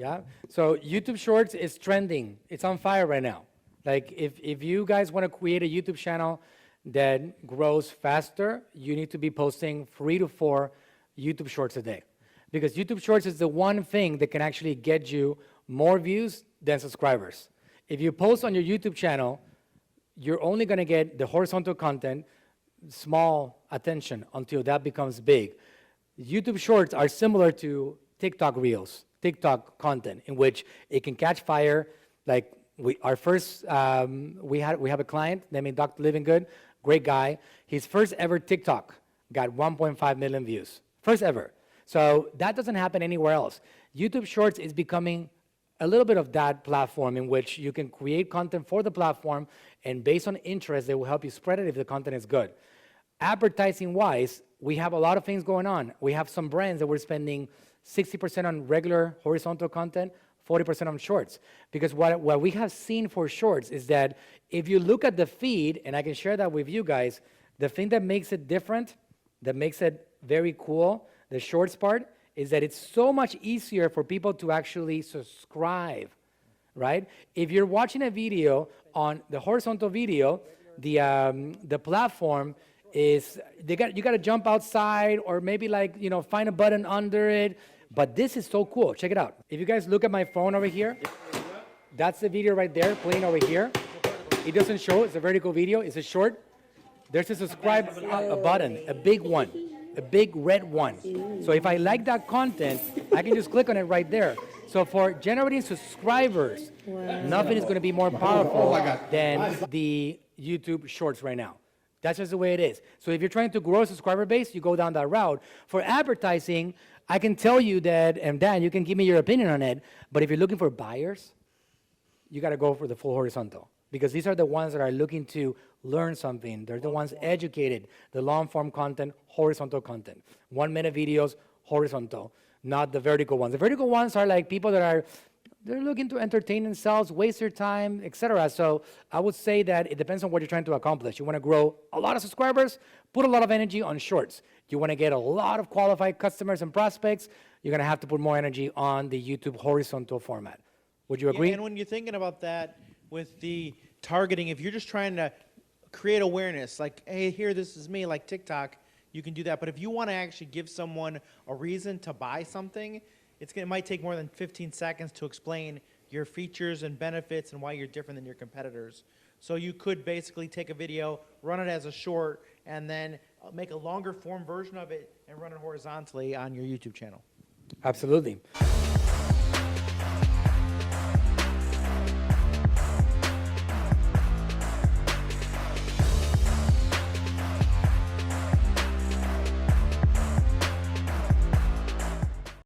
Yeah. So YouTube Shorts is trending. It's on fire right now. Like if you guys want to create a YouTube channel that grows faster, you need to be posting 3 to 4 YouTube Shorts a day. Because YouTube Shorts is the one thing that can actually get you more views than subscribers. If you post on your YouTube channel, you're only going to get the horizontal content, small attention until that becomes big. YouTube Shorts are similar to TikTok Reels, TikTok content, in which it can catch fire. Like we have a client named Dr. Living Good, great guy. His first ever TikTok got 1.5 million views, first ever. So that doesn't happen anywhere else. YouTube Shorts is becoming a little bit of that platform in which you can create content for the platform, and based on interest, they will help you spread it if the content is good. Advertising-wise, we have a lot of things going on. We have some brands that we're spending 60% on regular horizontal content, 40% on shorts. Because what we have seen for shorts is that if you look at the feed, and I can share that with you guys, the thing that makes it different, that makes it very cool, the shorts part, is that it's so much easier for people to actually subscribe, right? If you're watching a video on the horizontal video, the platform is, you got to jump outside or maybe find a button under it. But this is so cool. Check it out. If you guys look at my phone over here, that's the video right there playing over here. It doesn't show. It's a vertical video. It's a short. There's a subscribe button, a big one, a big red one. So if I like that content, I can just click on it right there. So for generating subscribers, nothing is going to be more powerful than the YouTube Shorts right now. That's just the way it is. So if you're trying to grow a subscriber base, you go down that route. For advertising, I can tell you that, and Dan, you can give me your opinion on it, but if you're looking for buyers, you got to go for the full horizontal, because these are the ones that are looking to learn something. They're the ones educated, the long-form content, horizontal content. 1-minute videos, horizontal, not the vertical ones. The vertical ones are like people that they're looking to entertain themselves, waste their time, etc. So I would say that it depends on what you're trying to accomplish. You want to grow a lot of subscribers, put a lot of energy on shorts. You want to get a lot of qualified customers and prospects, you're going to have to put more energy on the YouTube horizontal format. Would you agree? Yeah, and when you're thinking about that with the targeting, if you're just trying to create awareness, like, hey, here, this is me, like TikTok, you can do that. But if you want to actually give someone a reason to buy something, it might take more than 15 seconds to explain your features and benefits and why you're different than your competitors. So you could basically take a video, run it as a short, and then make a longer form version of it and run it horizontally on your YouTube channel. Absolutely.